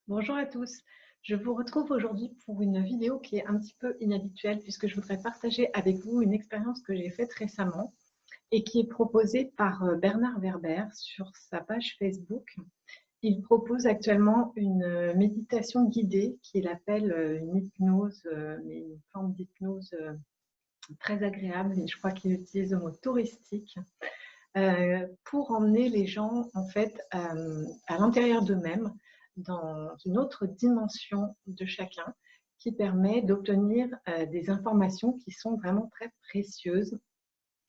Bonjour à tous, je vous retrouve aujourd'hui pour une vidéo qui est un petit peu inhabituelle puisque je voudrais partager avec vous une expérience que j'ai faite récemment et qui est proposée par Bernard Werber sur sa page Facebook. Il propose actuellement une méditation guidée qu'il appelle une hypnose, mais une forme d'hypnose très agréable, et je crois qu'il utilise le mot touristique, pour emmener les gens en fait à l'intérieur d'eux-mêmes, dans une autre dimension de chacun, qui permet d'obtenir des informations qui sont vraiment très précieuses.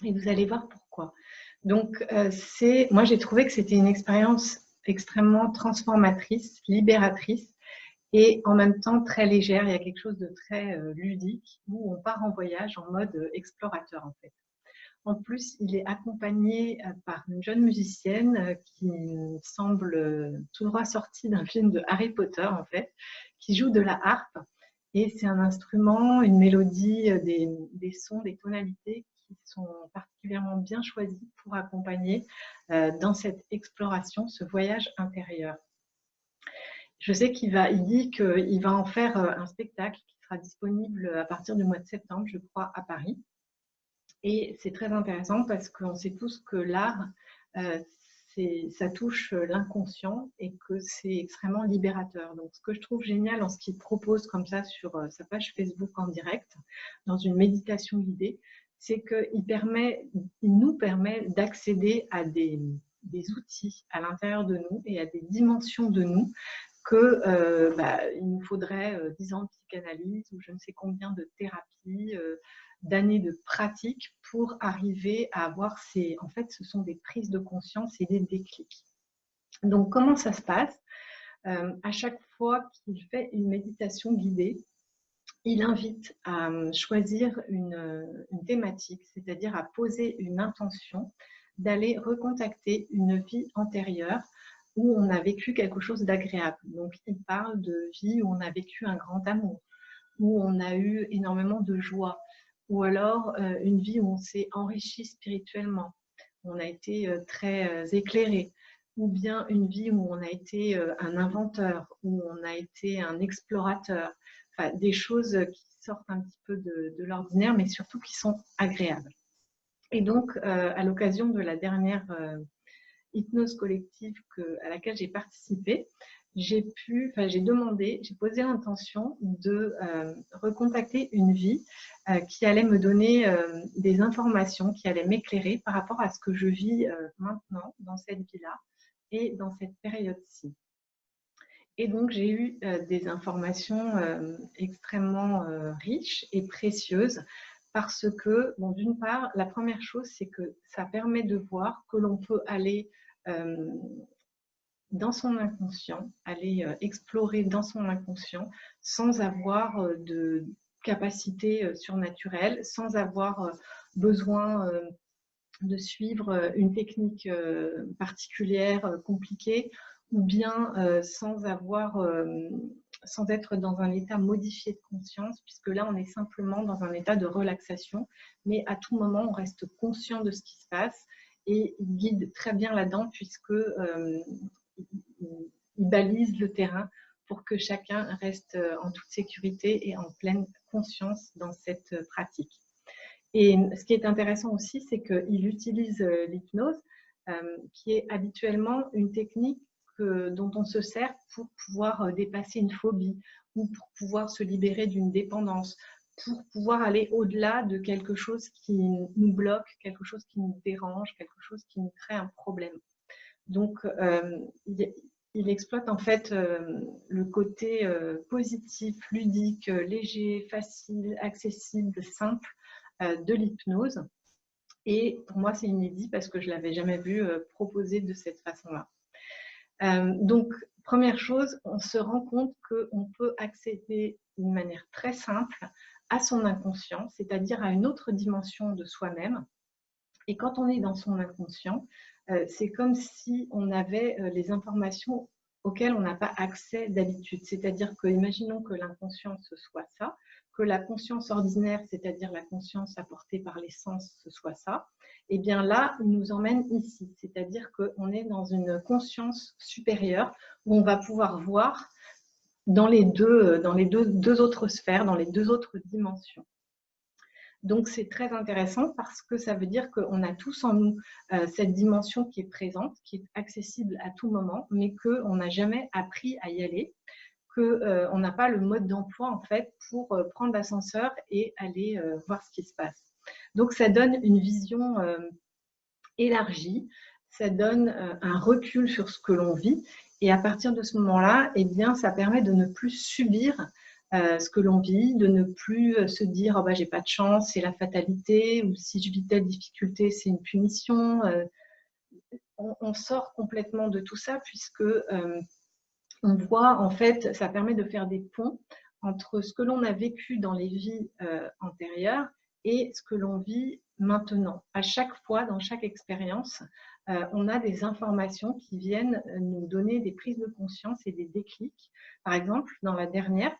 Et vous allez voir pourquoi. Donc, moi, j'ai trouvé que c'était une expérience extrêmement transformatrice, libératrice et en même temps très légère. Il y a quelque chose de très ludique où on part en voyage en mode explorateur en fait. En plus, il est accompagné par une jeune musicienne qui semble tout droit sortie d'un film de Harry Potter, en fait, qui joue de la harpe. Et c'est un instrument, une mélodie, des sons, des tonalités qui sont particulièrement bien choisis pour accompagner dans cette exploration, ce voyage intérieur. Je sais il dit qu'il va en faire un spectacle qui sera disponible à partir du mois de septembre, je crois, à Paris. Et c'est très intéressant parce qu'on sait tous que l'art, ça touche l'inconscient et que c'est extrêmement libérateur. Donc, ce que je trouve génial en ce qu'il propose comme ça sur sa page Facebook en direct, dans une méditation guidée, c'est qu'il nous permet d'accéder à des outils à l'intérieur de nous et à des dimensions de nous il nous faudrait 10 ans de psychanalyse ou je ne sais combien de thérapies, d'années de pratique pour arriver à avoir en fait, ce sont des prises de conscience et des déclics. Donc, comment ça se passe? À chaque fois qu'il fait une méditation guidée, il invite à choisir une thématique, c'est-à-dire à poser une intention d'aller recontacter une vie antérieure où on a vécu quelque chose d'agréable. Donc, il parle de vie où on a vécu un grand amour, où on a eu énormément de joie, ou alors une vie où on s'est enrichi spirituellement, où on a été très éclairé, ou bien une vie où on a été un inventeur, où on a été un explorateur, enfin, des choses qui sortent un petit peu de l'ordinaire, mais surtout qui sont agréables. Et donc, à l'occasion de la dernière hypnose collective à laquelle j'ai participé, j'ai posé l'intention de recontacter une vie qui allait me donner des informations, qui allait m'éclairer par rapport à ce que je vis maintenant dans cette vie-là et dans cette période-ci. Et donc, j'ai eu des informations extrêmement riches et précieuses parce que, bon, d'une part, la première chose, c'est que ça permet de voir que l'on peut aller dans son inconscient, aller explorer dans son inconscient sans avoir de capacité surnaturelle, sans avoir besoin de suivre une technique particulière, compliquée, ou bien sans être dans un état modifié de conscience, puisque là, on est simplement dans un état de relaxation, mais à tout moment, on reste conscient de ce qui se passe et il guide très bien là-dedans, puisque il balise le terrain pour que chacun reste en toute sécurité et en pleine conscience dans cette pratique. Et ce qui est intéressant aussi, c'est qu'il utilise l'hypnose, qui est habituellement une technique dont on se sert pour pouvoir dépasser une phobie ou pour pouvoir se libérer d'une dépendance, pour pouvoir aller au-delà de quelque chose qui nous bloque, quelque chose qui nous dérange, quelque chose qui nous crée un problème. Donc, il exploite en fait le côté positif, ludique, léger, facile, accessible, simple de l'hypnose. Et pour moi, c'est inédit parce que je ne l'avais jamais vu proposé de cette façon-là. Donc, première chose, on se rend compte qu'on peut accéder d'une manière très simple à son inconscient, c'est-à-dire à une autre dimension de soi-même. Et quand on est dans son inconscient, c'est comme si on avait les informations auxquelles on n'a pas accès d'habitude. C'est-à-dire que, imaginons que l'inconscient, ce soit ça, que la conscience ordinaire, c'est-à-dire la conscience apportée par les sens, ce soit ça, et bien là, il nous emmène ici. C'est-à-dire qu'on est dans une conscience supérieure où on va pouvoir voir dans les deux autres sphères, dans les deux autres dimensions. Donc, c'est très intéressant parce que ça veut dire qu'on a tous en nous cette dimension qui est présente, qui est accessible à tout moment, mais qu'on n'a jamais appris à y aller, qu'on n'a pas le mode d'emploi en fait pour prendre l'ascenseur et aller voir ce qui se passe. Donc, ça donne une vision élargie, ça donne un recul sur ce que l'on vit. Et à partir de ce moment-là, eh bien, ça permet de ne plus subir ce que l'on vit, de ne plus se dire oh, bah, j'ai pas de chance, c'est la fatalité, ou si je vis telle difficulté, c'est une punition. On sort complètement de tout ça puisque on voit en fait, ça permet de faire des ponts entre ce que l'on a vécu dans les vies antérieures et ce que l'on vit maintenant. À chaque fois, dans chaque expérience, on a des informations qui viennent nous donner des prises de conscience et des déclics. Par exemple, dans la dernière,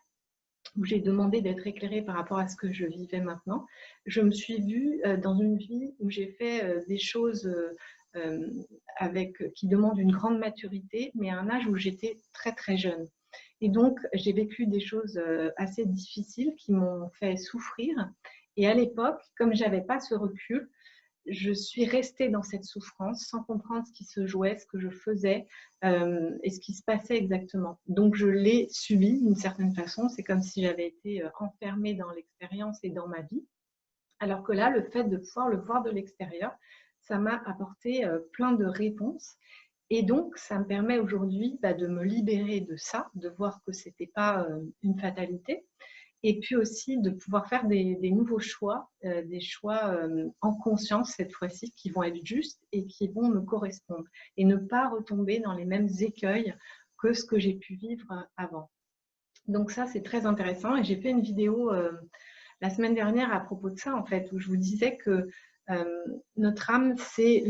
où j'ai demandé d'être éclairée par rapport à ce que je vivais maintenant, je me suis vue dans une vie où j'ai fait des choses qui demandent une grande maturité, mais à un âge où j'étais très très jeune. Et donc, j'ai vécu des choses assez difficiles qui m'ont fait souffrir. Et à l'époque, comme je n'avais pas ce recul, je suis restée dans cette souffrance sans comprendre ce qui se jouait, ce que je faisais et ce qui se passait exactement. Donc, je l'ai subi d'une certaine façon. C'est comme si j'avais été enfermée dans l'expérience et dans ma vie. Alors que là, le fait de pouvoir le voir de l'extérieur, ça m'a apporté plein de réponses. Et donc, ça me permet aujourd'hui de me libérer de ça, de voir que ce n'était pas une fatalité. Et puis aussi de pouvoir faire des nouveaux choix, des choix en conscience cette fois-ci, qui vont être justes et qui vont me correspondre. Et ne pas retomber dans les mêmes écueils que ce que j'ai pu vivre avant. Donc ça, c'est très intéressant. Et j'ai fait une vidéo la semaine dernière à propos de ça, en fait, où je vous disais que notre âme, c'est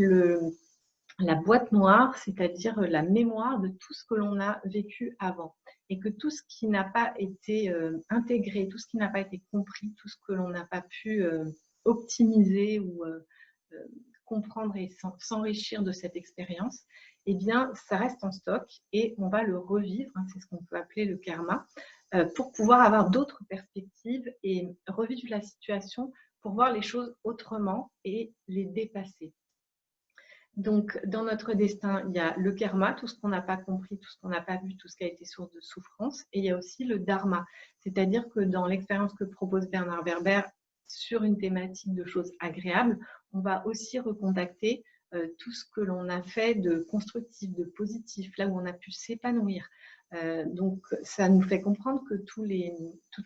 la boîte noire, c'est-à-dire la mémoire de tout ce que l'on a vécu avant. Et que tout ce qui n'a pas été intégré, tout ce qui n'a pas été compris, tout ce que l'on n'a pas pu optimiser ou comprendre et s'enrichir de cette expérience, eh bien, ça reste en stock et on va le revivre, hein, c'est ce qu'on peut appeler le karma, pour pouvoir avoir d'autres perspectives et revivre la situation pour voir les choses autrement et les dépasser. Donc, dans notre destin, il y a le karma, tout ce qu'on n'a pas compris, tout ce qu'on n'a pas vu, tout ce qui a été source de souffrance. Et il y a aussi le dharma, c'est-à-dire que dans l'expérience que propose Bernard Werber sur une thématique de choses agréables, on va aussi recontacter tout ce que l'on a fait de constructif, de positif, là où on a pu s'épanouir. Donc, ça nous fait comprendre que toutes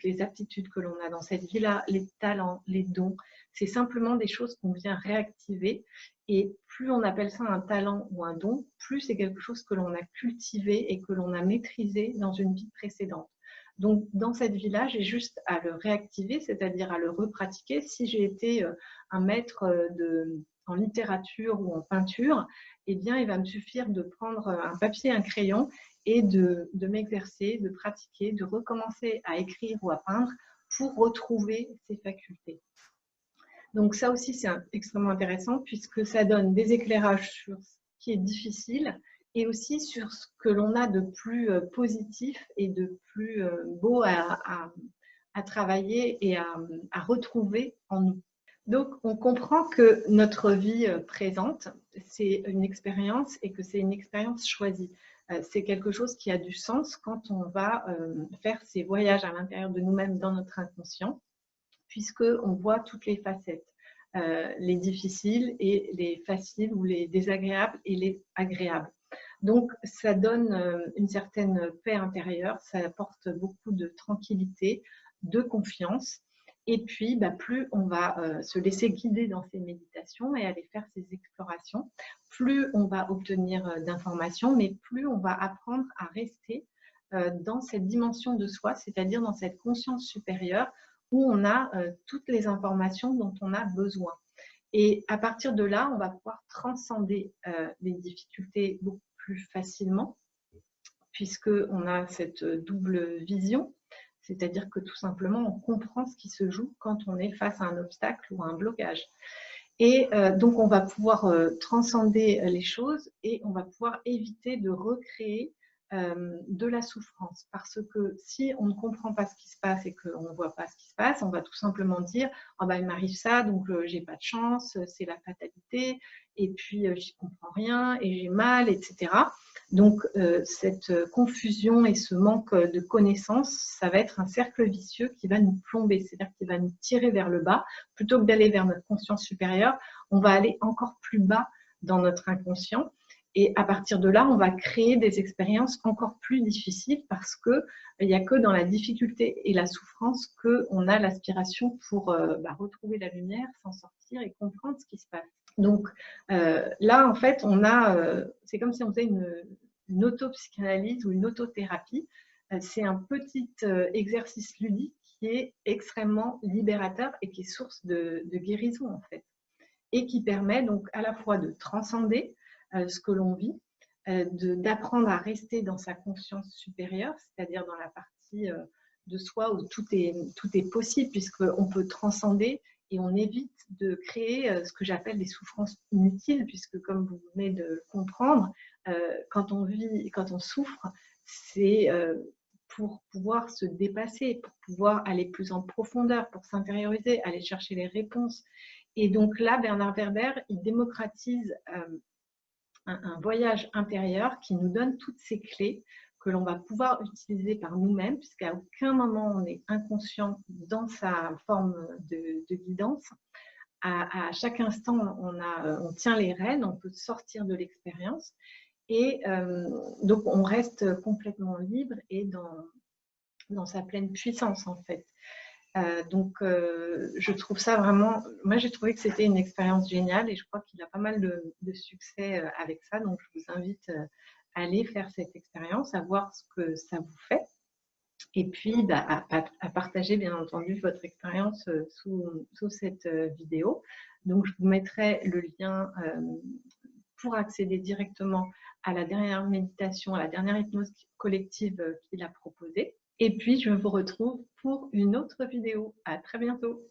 les aptitudes que l'on a dans cette vie-là, les talents, les dons, c'est simplement des choses qu'on vient réactiver. Et plus on appelle ça un talent ou un don, plus c'est quelque chose que l'on a cultivé et que l'on a maîtrisé dans une vie précédente. Donc, dans cette vie-là, j'ai juste à le réactiver, c'est-à-dire à le repratiquer. Si j'ai été un maître en littérature ou en peinture, eh bien, il va me suffire de prendre un papier, un crayon et de m'exercer, de pratiquer, de recommencer à écrire ou à peindre pour retrouver ces facultés. Donc ça aussi, c'est extrêmement intéressant puisque ça donne des éclairages sur ce qui est difficile et aussi sur ce que l'on a de plus positif et de plus beau à travailler et à retrouver en nous. Donc, on comprend que notre vie présente, c'est une expérience et que c'est une expérience choisie. C'est quelque chose qui a du sens quand on va faire ces voyages à l'intérieur de nous-mêmes dans notre inconscient, puisqu'on voit toutes les facettes, les difficiles et les faciles, ou les désagréables et les agréables. Donc, ça donne une certaine paix intérieure, ça apporte beaucoup de tranquillité, de confiance. Et puis, plus on va se laisser guider dans ces méditations et aller faire ces explorations, plus on va obtenir d'informations, mais plus on va apprendre à rester dans cette dimension de soi, c'est-à-dire dans cette conscience supérieure où on a toutes les informations dont on a besoin. Et à partir de là, on va pouvoir transcender les difficultés beaucoup plus facilement, puisqu'on a cette double vision, c'est-à-dire que tout simplement, on comprend ce qui se joue quand on est face à un obstacle ou à un blocage. Et donc, on va pouvoir transcender les choses et on va pouvoir éviter de recréer de la souffrance. Parce que si on ne comprend pas ce qui se passe et qu'on ne voit pas ce qui se passe, on va tout simplement dire « oh ben, il m'arrive ça, donc j'ai pas de chance, c'est la fatalité, et puis j'y comprends rien, et j'ai mal, etc. » Donc cette confusion et ce manque de connaissances, ça va être un cercle vicieux qui va nous plomber, c'est-à-dire qui va nous tirer vers le bas. Plutôt que d'aller vers notre conscience supérieure, on va aller encore plus bas dans notre inconscient. Et à partir de là, on va créer des expériences encore plus difficiles parce qu'il n'y a que dans la difficulté et la souffrance qu'on a l'aspiration pour retrouver la lumière, s'en sortir et comprendre ce qui se passe. Donc là, en fait, c'est comme si on faisait une autopsychanalyse ou une autothérapie. C'est un petit exercice ludique qui est extrêmement libérateur et qui est source de guérison, en fait. Et qui permet donc à la fois de transcender ce que l'on vit, d'apprendre à rester dans sa conscience supérieure, c'est-à-dire dans la partie de soi où tout est possible, puisqu'on peut transcender et on évite de créer ce que j'appelle des souffrances inutiles, puisque comme vous venez de le comprendre, quand on souffre, c'est pour pouvoir se dépasser, pour pouvoir aller plus en profondeur, pour s'intérioriser, aller chercher les réponses. Et donc là, Bernard Werber, il démocratise un voyage intérieur qui nous donne toutes ces clés que l'on va pouvoir utiliser par nous-mêmes, puisqu'à aucun moment on est inconscient dans sa forme de guidance. À chaque instant, on tient les rênes, on peut sortir de l'expérience. Et donc, on reste complètement libre et dans sa pleine puissance, en fait. Je trouve ça vraiment... Moi, j'ai trouvé que c'était une expérience géniale et je crois qu'il a pas mal de succès avec ça. Donc, je vous invite à aller faire cette expérience, à voir ce que ça vous fait. Et puis, à partager, bien entendu, votre expérience sous cette vidéo. Donc, je vous mettrai le lien pour accéder directement à la dernière méditation, à la dernière hypnose collective qu'il a proposée. Et puis, je vous retrouve pour une autre vidéo. À très bientôt.